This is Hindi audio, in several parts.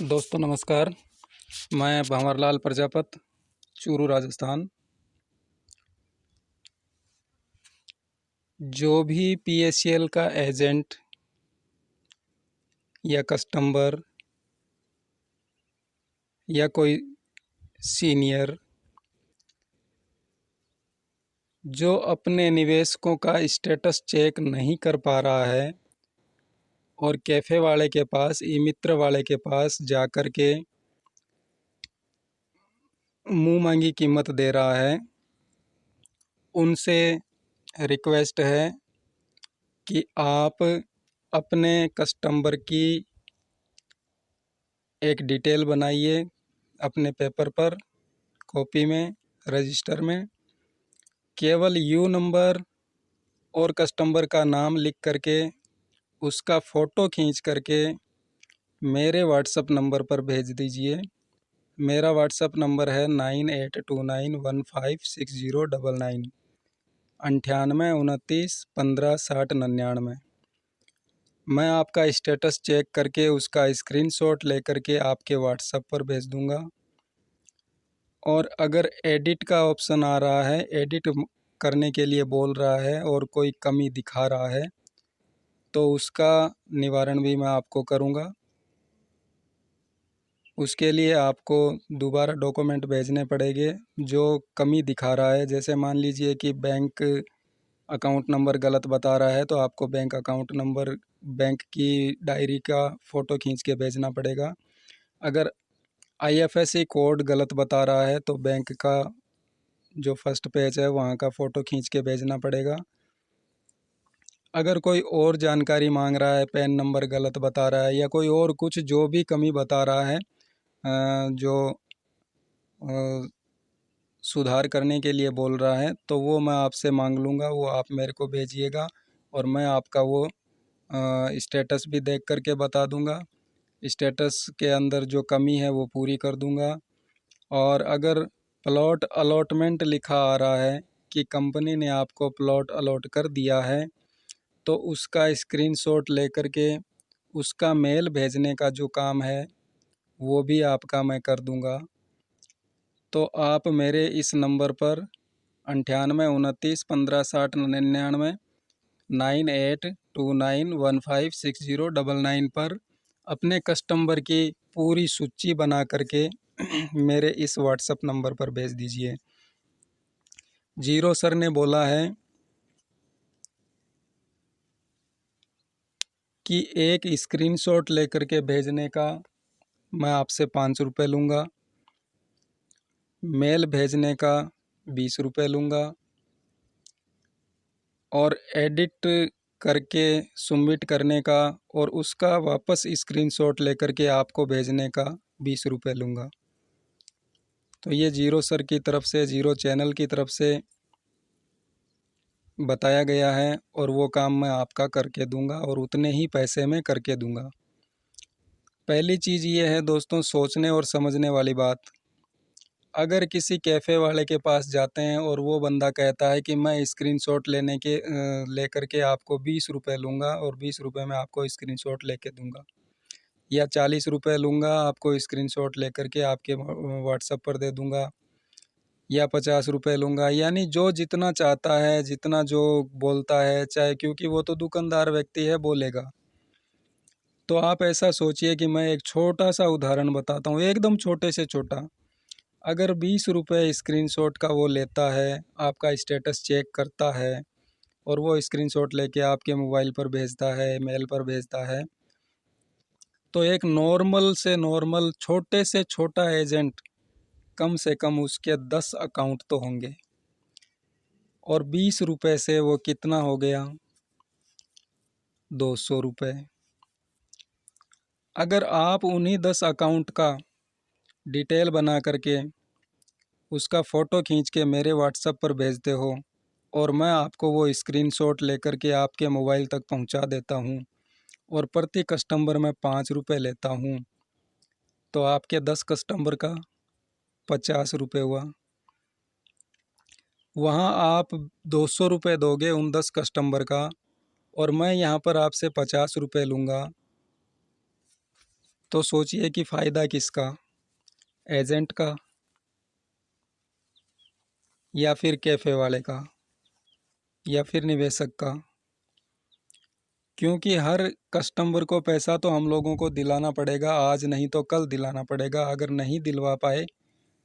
दोस्तों नमस्कार। मैं भंवरलाल प्रजापत, चूरू राजस्थान। जो भी पीएसएल का एजेंट या कस्टमर या कोई सीनियर जो अपने निवेशकों का स्टेटस चेक नहीं कर पा रहा है और कैफ़े वाले के पास, ई मित्र वाले के पास जाकर के मुंह मांगी कीमत दे रहा है, उनसे रिक्वेस्ट है कि आप अपने कस्टमर की एक डिटेल बनाइए अपने पेपर पर, कॉपी में, रजिस्टर में। केवल यू नंबर और कस्टमर का नाम लिख करके उसका फ़ोटो खींच करके मेरे व्हाट्सएप नंबर पर भेज दीजिए। मेरा व्हाट्सएप नंबर है 9829156099 9829156099। मैं आपका स्टेटस चेक करके उसका स्क्रीनशॉट लेकर के आपके व्हाट्सएप पर भेज दूंगा। और अगर एडिट का ऑप्शन आ रहा है, एडिट करने के लिए बोल रहा है और कोई कमी दिखा रहा है, तो उसका निवारण भी मैं आपको करूंगा। उसके लिए आपको दोबारा डॉक्यूमेंट भेजने पड़ेंगे जो कमी दिखा रहा है। जैसे मान लीजिए कि बैंक अकाउंट नंबर गलत बता रहा है, तो आपको बैंक अकाउंट नंबर, बैंक की डायरी का फ़ोटो खींच के भेजना पड़ेगा। अगर आईएफएससी कोड गलत बता रहा है तो बैंक का जो फर्स्ट पेज है वहाँ का फ़ोटो खींच के भेजना पड़ेगा। अगर कोई और जानकारी मांग रहा है, पैन नंबर गलत बता रहा है या कोई और कुछ जो भी कमी बता रहा है, जो सुधार करने के लिए बोल रहा है, तो वो मैं आपसे मांग लूँगा, वो आप मेरे को भेजिएगा और मैं आपका वो स्टेटस भी देख कर के बता दूँगा। स्टेटस के अंदर जो कमी है वो पूरी कर दूँगा। और अगर प्लॉट अलॉटमेंट लिखा आ रहा है कि कंपनी ने आपको प्लॉट अलॉट कर दिया है, तो उसका स्क्रीनशॉट लेकर के उसका मेल भेजने का जो काम है वो भी आपका मैं कर दूँगा। तो आप मेरे इस नंबर पर 9829156099 9829156099 पर अपने कस्टमर की पूरी सूची बना करके मेरे इस व्हाट्सएप नंबर पर भेज दीजिए। जीरो सर ने बोला है कि एक स्क्रीनशॉट लेकर के भेजने का मैं आपसे 5 रुपये लूँगा, मेल भेजने का 20 रुपये लूँगा और एडिट करके सबमिट करने का और उसका वापस स्क्रीनशॉट लेकर के आपको भेजने का 20 रुपये लूँगा। तो ये जीरो सर की तरफ से, जीरो चैनल की तरफ से बताया गया है और वो काम मैं आपका करके दूंगा और उतने ही पैसे में करके दूंगा। पहली चीज़ ये है दोस्तों, सोचने और समझने वाली बात। अगर किसी कैफ़े वाले के पास जाते हैं और वो बंदा कहता है कि मैं स्क्रीनशॉट लेकर के आपको 20 रुपये लूँगा और 20 रुपये में आपको स्क्रीनशॉट लेके दूंगा, या 40 रुपये लूँगा आपको स्क्रीनशॉट लेकर के आपके व्हाट्सएप पर दे दूंगा, या 50 रुपये लूँगा, यानी जो जितना चाहता है, जितना जो बोलता है, चाहे, क्योंकि वो तो दुकानदार व्यक्ति है, बोलेगा। तो आप ऐसा सोचिए कि मैं एक छोटा सा उदाहरण बताता हूँ, एकदम छोटे से छोटा। अगर 20 रुपये स्क्रीनशॉट का वो लेता है, आपका स्टेटस चेक करता है और वो स्क्रीनशॉट लेके आपके मोबाइल पर भेजता है, मेल पर भेजता है, तो एक नॉर्मल से नॉर्मल छोटे से छोटा एजेंट कम से कम उसके 10 अकाउंट तो होंगे। और 20 रुपये से वो कितना हो गया? 200 रुपये। अगर आप उन्हीं 10 अकाउंट का डिटेल बना करके उसका फ़ोटो खींच के मेरे व्हाट्सएप पर भेजते हो और मैं आपको वो स्क्रीनशॉट लेकर के आपके मोबाइल तक पहुंचा देता हूं और प्रति कस्टमर में 5 रुपये लेता हूं, तो आपके 10 कस्टमर का 50 रुपये हुआ। वहाँ आप 200 रुपये दोगे उन 10 कस्टमर का और मैं यहाँ पर आपसे 50 रुपये लूँगा। तो सोचिए कि फ़ायदा किसका, एजेंट का या फिर कैफ़े वाले का या फिर निवेशक का। क्योंकि हर कस्टमर को पैसा तो हम लोगों को दिलाना पड़ेगा, आज नहीं तो कल दिलाना पड़ेगा। अगर नहीं दिलवा पाए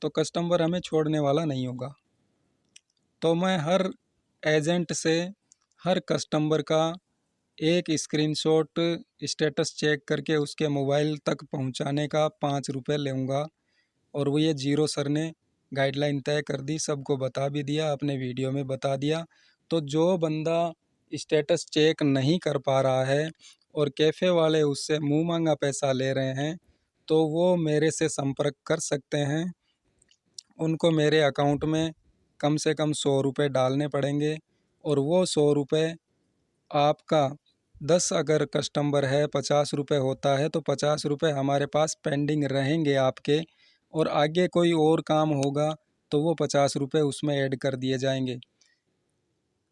तो कस्टमर हमें छोड़ने वाला नहीं होगा। तो मैं हर एजेंट से हर कस्टमर का एक स्क्रीनशॉट स्टेटस चेक करके उसके मोबाइल तक पहुंचाने का 5 रुपये लूँगा। और वो ये जीरो सर ने गाइडलाइन तय कर दी, सबको बता भी दिया, अपने वीडियो में बता दिया। तो जो बंदा स्टेटस चेक नहीं कर पा रहा है और कैफ़े वाले उससे मुंह मांगा पैसा ले रहे हैं, तो वो मेरे से संपर्क कर सकते हैं। उनको मेरे अकाउंट में कम से कम 100 रुपये डालने पड़ेंगे और वो 100 रुपये आपका 10 अगर कस्टमर है 50 रुपये होता है, तो 50 रुपये हमारे पास पेंडिंग रहेंगे आपके। और आगे कोई और काम होगा तो वो 50 रुपये उसमें ऐड कर दिए जाएंगे।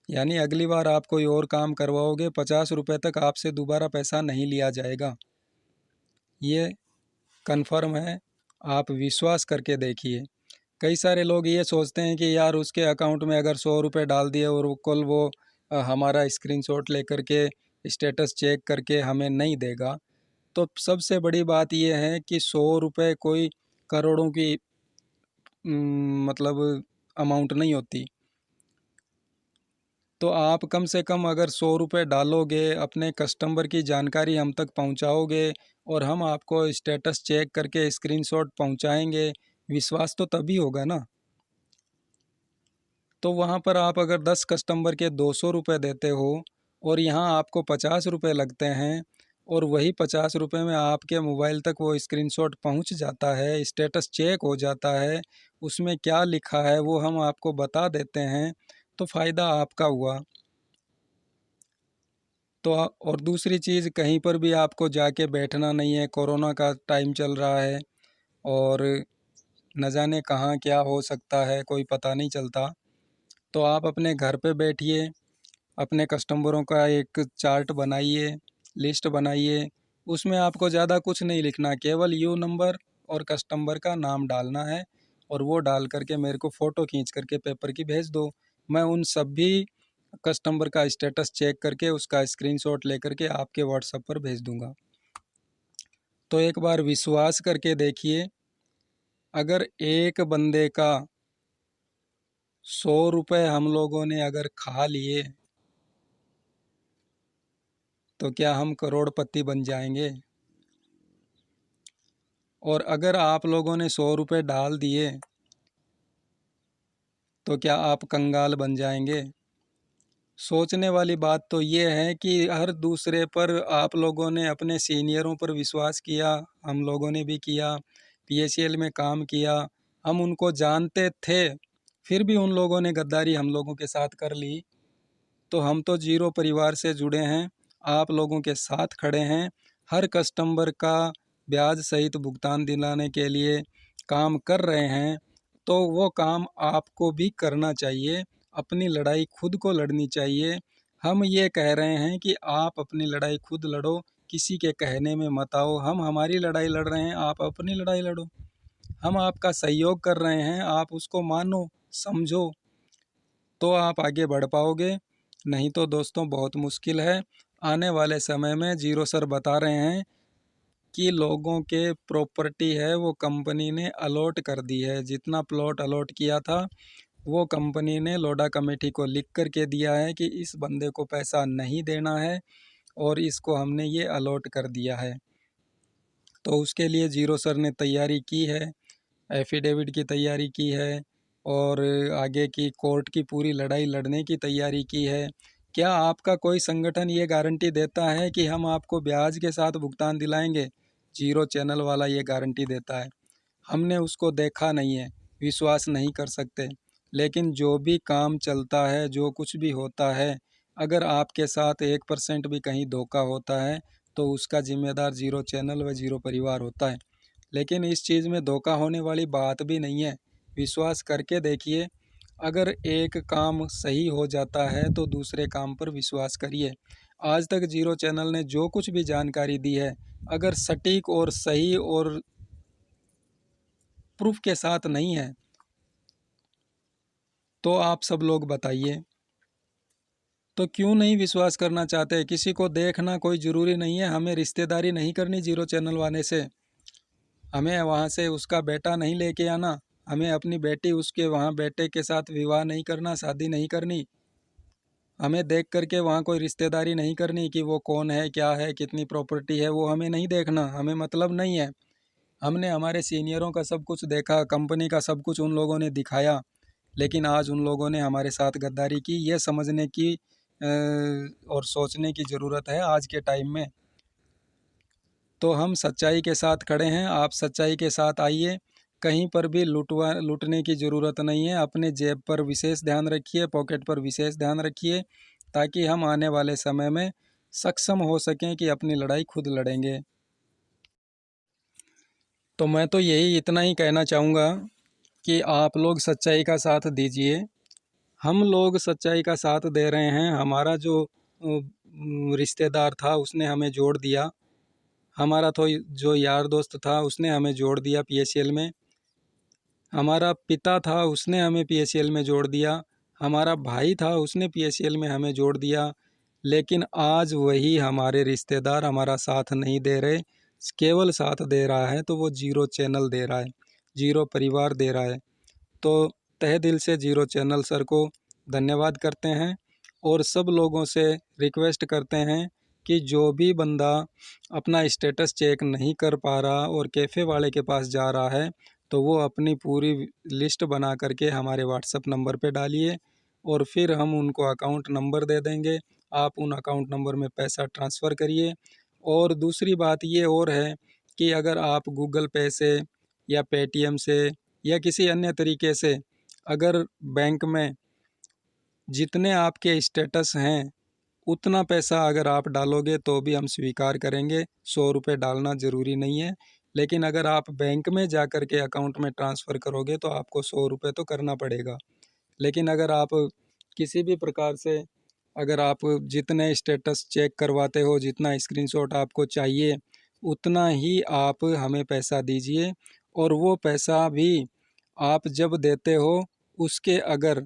यानी अगली बार आप कोई और काम करवाओगे 50 रुपये तक आपसे दोबारा पैसा नहीं लिया जाएगा। ये कन्फर्म है, आप विश्वास करके देखिए। कई सारे लोग ये सोचते हैं कि यार उसके अकाउंट में अगर 100 रुपये डाल दिए और वो कल वो हमारा स्क्रीनशॉट लेकर के स्टेटस चेक करके हमें नहीं देगा। तो सबसे बड़ी बात ये है कि 100 रुपये कोई करोड़ों की मतलब अमाउंट नहीं होती। तो आप कम से कम अगर 100 रुपये डालोगे, अपने कस्टमर की जानकारी हम तक पहुंचाओगे और हम आपको स्टेटस चेक करके स्क्रीनशॉट पहुंचाएंगे, विश्वास तो तभी होगा ना। तो वहाँ पर आप अगर 10 कस्टमर के 200 रुपये देते हो और यहाँ आपको 50 रुपये लगते हैं और वही 50 रुपये में आपके मोबाइल तक वो स्क्रीनशॉट पहुँच जाता है, स्टेटस चेक हो जाता है, उसमें क्या लिखा है वो हम आपको बता देते हैं, तो फ़ायदा आपका हुआ। तो और दूसरी चीज़, कहीं पर भी आपको जाके बैठना नहीं है। कोरोना का टाइम चल रहा है और न जाने कहाँ क्या हो सकता है, कोई पता नहीं चलता। तो आप अपने घर पे बैठिए, अपने कस्टमरों का एक चार्ट बनाइए, लिस्ट बनाइए। उसमें आपको ज़्यादा कुछ नहीं लिखना, केवल यू नंबर और कस्टमर का नाम डालना है और वो डाल करके मेरे को फ़ोटो खींच करके पेपर की भेज दो। मैं उन सभी कस्टमर का स्टेटस चेक करके उसका स्क्रीनशॉट लेकर के आपके व्हाट्सएप पर भेज दूंगा। तो एक बार विश्वास करके देखिए, अगर एक बंदे का 100 रुपये हम लोगों ने अगर खा लिए तो क्या हम करोड़पति बन जाएंगे? और अगर आप लोगों ने 100 रुपये डाल दिए तो क्या आप कंगाल बन जाएंगे? सोचने वाली बात तो ये है कि हर दूसरे पर आप लोगों ने, अपने सीनियरों पर विश्वास किया, हम लोगों ने भी किया, पीएचईएल में काम किया, हम उनको जानते थे, फिर भी उन लोगों ने गद्दारी हम लोगों के साथ कर ली। तो हम तो जीरो परिवार से जुड़े हैं, आप लोगों के साथ खड़े हैं, हर कस्टमर का ब्याज सहित भुगतान दिलाने के लिए काम कर रहे हैं। तो वो काम आपको भी करना चाहिए, अपनी लड़ाई खुद को लड़नी चाहिए। हम ये कह रहे हैं कि आप अपनी लड़ाई खुद लड़ो, किसी के कहने में मत आओ। हम हमारी लड़ाई लड़ रहे हैं, आप अपनी लड़ाई लड़ो। हम आपका सहयोग कर रहे हैं, आप उसको मानो, समझो, तो आप आगे बढ़ पाओगे। नहीं तो दोस्तों बहुत मुश्किल है। आने वाले समय में जीरो सर बता रहे हैं कि लोगों के प्रॉपर्टी है वो कंपनी ने अलॉट कर दी है। जितना प्लॉट अलॉट किया था वो कंपनी ने लोडा कमेटी को लिख कर के दिया है कि इस बंदे को पैसा नहीं देना है और इसको हमने ये अलॉट कर दिया है। तो उसके लिए जीरो सर ने तैयारी की है, एफिडेविट की तैयारी की है और आगे की कोर्ट की पूरी लड़ाई लड़ने की तैयारी की है। क्या आपका कोई संगठन ये गारंटी देता है कि हम आपको ब्याज के साथ भुगतान दिलाएंगे? जीरो चैनल वाला ये गारंटी देता है। हमने उसको देखा नहीं है, विश्वास नहीं कर सकते। लेकिन जो भी काम चलता है, जो कुछ भी होता है, अगर आपके साथ 1% भी कहीं धोखा होता है तो उसका जिम्मेदार जीरो चैनल व जीरो परिवार होता है। लेकिन इस चीज़ में धोखा होने वाली बात भी नहीं है। विश्वास करके देखिए, अगर एक काम सही हो जाता है तो दूसरे काम पर विश्वास करिए। आज तक जीरो चैनल ने जो कुछ भी जानकारी दी है अगर सटीक और सही और प्रूफ के साथ नहीं है तो आप सब लोग बताइए। तो क्यों नहीं विश्वास करना चाहते? किसी को देखना कोई ज़रूरी नहीं है, हमें रिश्तेदारी नहीं करनी जीरो चैनल वाले से, हमें वहाँ से उसका बेटा नहीं लेके आना, हमें अपनी बेटी उसके वहाँ बेटे के साथ विवाह नहीं करना, शादी नहीं करनी, हमें देख करके वहाँ कोई रिश्तेदारी नहीं करनी कि वो कौन है, क्या है, कितनी प्रॉपर्टी है, वो हमें नहीं देखना, हमें मतलब नहीं है। हमने हमारे सीनियरों का सब कुछ देखा, कंपनी का सब कुछ उन लोगों ने दिखाया, लेकिन आज उन लोगों ने हमारे साथ गद्दारी की। ये समझने की और सोचने की ज़रूरत है आज के टाइम में। तो हम सच्चाई के साथ खड़े हैं, आप सच्चाई के साथ आइए। कहीं पर भी लूटने की ज़रूरत नहीं है। अपने जेब पर विशेष ध्यान रखिए, पॉकेट पर विशेष ध्यान रखिए, ताकि हम आने वाले समय में सक्षम हो सकें कि अपनी लड़ाई खुद लड़ेंगे। तो मैं तो यही इतना ही कहना चाहूँगा कि आप लोग सच्चाई का साथ दीजिए। हम लोग सच्चाई का साथ दे रहे हैं। हमारा जो रिश्तेदार था उसने हमें जोड़ दिया, हमारा तो जो यार दोस्त था उसने हमें जोड़ दिया पीएचएल में, हमारा पिता था उसने हमें पीएचएल में जोड़ दिया, हमारा भाई था उसने पीएचएल में हमें जोड़ दिया। लेकिन आज वही हमारे रिश्तेदार हमारा साथ नहीं दे रहे, केवल साथ दे रहा है तो वो जीरो चैनल दे रहा है, जीरो परिवार दे रहा है। तो तहे दिल से जीरो चैनल सर को धन्यवाद करते हैं और सब लोगों से रिक्वेस्ट करते हैं कि जो भी बंदा अपना स्टेटस चेक नहीं कर पा रहा और कैफ़े वाले के पास जा रहा है, तो वो अपनी पूरी लिस्ट बना करके हमारे व्हाट्सएप नंबर पे डालिए और फिर हम उनको अकाउंट नंबर दे देंगे। आप उन अकाउंट नंबर में पैसा ट्रांसफ़र करिए। और दूसरी बात ये और है कि अगर आप गूगल पे से या पेटीएम से या किसी अन्य तरीके से अगर बैंक में जितने आपके स्टेटस हैं उतना पैसा अगर आप डालोगे तो भी हम स्वीकार करेंगे। 100 रुपये डालना ज़रूरी नहीं है, लेकिन अगर आप बैंक में जा कर के अकाउंट में ट्रांसफ़र करोगे तो आपको 100 रुपये तो करना पड़ेगा। लेकिन अगर आप किसी भी प्रकार से अगर आप जितने स्टेटस चेक करवाते हो, जितना स्क्रीनशॉट आपको चाहिए, उतना ही आप हमें पैसा दीजिए। और वो पैसा भी आप जब देते हो उसके अगर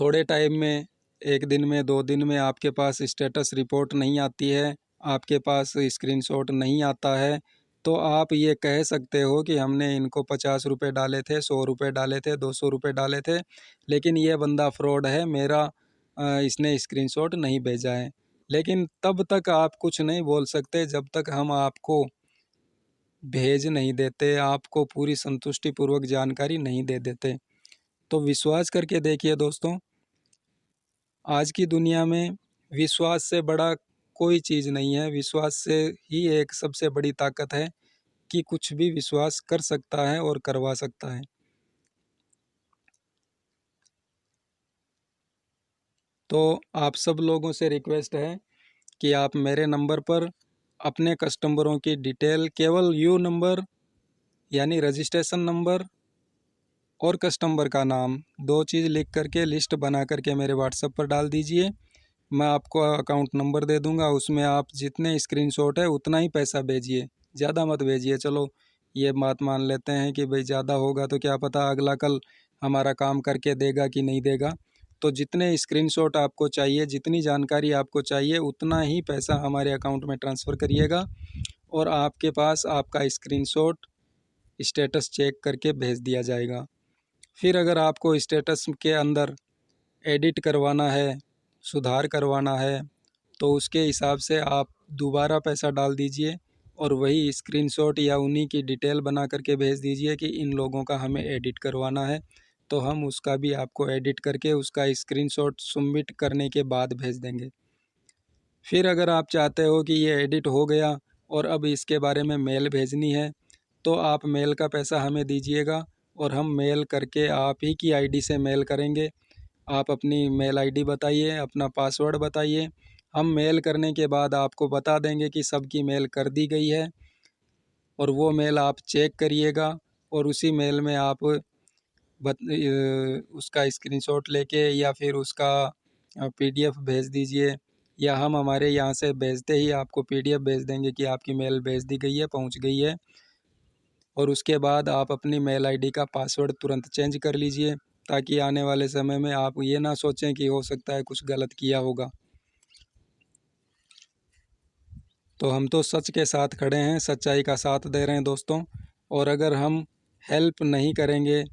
थोड़े टाइम में, 1 दिन में, 2 दिन में आपके पास स्टेटस रिपोर्ट नहीं आती है, आपके पास स्क्रीनशॉट नहीं आता है, तो आप ये कह सकते हो कि हमने इनको 50 रुपये डाले थे, 100 रुपये डाले थे, 200 रुपये डाले थे, लेकिन ये बंदा फ्रॉड है, मेरा इसने स्क्रीनशॉट नहीं भेजा है। लेकिन तब तक आप कुछ नहीं बोल सकते जब तक हम आपको भेज नहीं देते, आपको पूरी संतुष्टिपूर्वक जानकारी नहीं दे देते। तो विश्वास करके देखिए दोस्तों, आज की दुनिया में विश्वास से बड़ा कोई चीज़ नहीं है। विश्वास से ही एक सबसे बड़ी ताकत है कि कुछ भी विश्वास कर सकता है और करवा सकता है। तो आप सब लोगों से रिक्वेस्ट है कि आप मेरे नंबर पर अपने कस्टमरों की डिटेल, केवल यू नंबर यानी रजिस्ट्रेशन नंबर और कस्टमर का नाम, 2 चीज़ लिख करके लिस्ट बना करके मेरे व्हाट्सएप पर डाल दीजिए। मैं आपको अकाउंट नंबर दे दूंगा, उसमें आप जितने स्क्रीनशॉट है उतना ही पैसा भेजिए, ज़्यादा मत भेजिए। चलो ये बात मान लेते हैं कि भाई ज़्यादा होगा तो क्या पता अगला कल हमारा काम करके देगा कि नहीं देगा। तो जितने स्क्रीनशॉट आपको चाहिए, जितनी जानकारी आपको चाहिए, उतना ही पैसा हमारे अकाउंट में ट्रांसफ़र करिएगा और आपके पास आपका स्क्रीनशॉट स्टेटस चेक करके भेज दिया जाएगा। फिर अगर आपको स्टेटस के अंदर एडिट करवाना है, सुधार करवाना है, तो उसके हिसाब से आप दोबारा पैसा डाल दीजिए और वही स्क्रीनशॉट या उन्हीं की डिटेल बना करके भेज दीजिए कि इन लोगों का हमें एडिट करवाना है, तो हम उसका भी आपको एडिट करके उसका स्क्रीनशॉट सबमिट करने के बाद भेज देंगे। फिर अगर आप चाहते हो कि ये एडिट हो गया और अब इसके बारे में मेल भेजनी है, तो आप मेल का पैसा हमें दीजिएगा और हम मेल करके आप ही की आईडी से मेल करेंगे। आप अपनी मेल आईडी बताइए, अपना पासवर्ड बताइए, हम मेल करने के बाद आपको बता देंगे कि सबकी मेल कर दी गई है और वो मेल आप चेक करिएगा और उसी मेल में आप उसका स्क्रीनशॉट लेके या फिर उसका पीडीएफ भेज दीजिए या हम हमारे यहाँ से भेजते ही आपको PDF भेज देंगे कि आपकी मेल भेज दी गई है, पहुँच गई है। और उसके बाद आप अपनी मेल आईडी का पासवर्ड तुरंत चेंज कर लीजिए, ताकि आने वाले समय में आप ये ना सोचें कि हो सकता है कुछ गलत किया होगा। तो हम तो सच के साथ खड़े हैं, सच्चाई का साथ दे रहे हैं दोस्तों। और अगर हम हेल्प नहीं करेंगे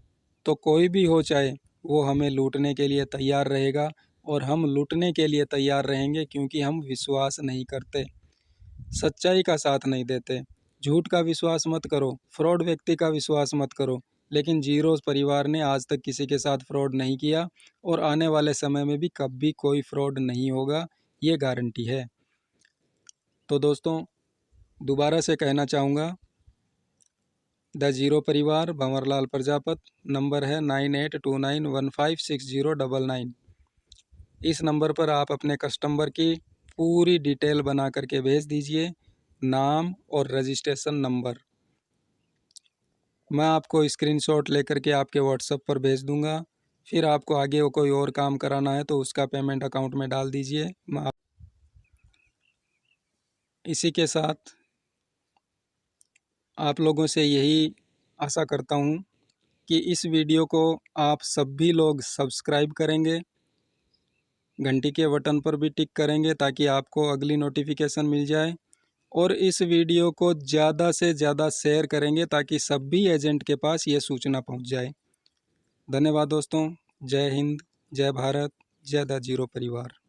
तो कोई भी हो, चाहे वो हमें लूटने के लिए तैयार रहेगा, और हम लूटने के लिए तैयार रहेंगे क्योंकि हम विश्वास नहीं करते, सच्चाई का साथ नहीं देते। झूठ का विश्वास मत करो, फ्रॉड व्यक्ति का विश्वास मत करो। लेकिन जीरोस परिवार ने आज तक किसी के साथ फ्रॉड नहीं किया, और आने वाले समय में भी कभी कोई फ्रॉड नहीं होगा, ये गारंटी है। तो दोस्तों दोबारा से कहना चाहूँगा, द जीरो परिवार, भंवरलाल प्रजापत। नंबर है 9829156099। इस नंबर पर आप अपने कस्टमर की पूरी डिटेल बना करके भेज दीजिए, नाम और रजिस्ट्रेशन नंबर। मैं आपको स्क्रीनशॉट लेकर के आपके व्हाट्सएप पर भेज दूंगा। फिर आपको आगे वो कोई और काम कराना है तो उसका पेमेंट अकाउंट में डाल दीजिए। इसी के साथ आप लोगों से यही आशा करता हूँ कि इस वीडियो को आप सभी लोग सब्सक्राइब करेंगे, घंटी के बटन पर भी टिक करेंगे ताकि आपको अगली नोटिफिकेशन मिल जाए, और इस वीडियो को ज़्यादा से ज़्यादा शेयर करेंगे ताकि सभी एजेंट के पास ये सूचना पहुंच जाए। धन्यवाद दोस्तों। जय हिंद, जय भारत, जय द जीरो परिवार।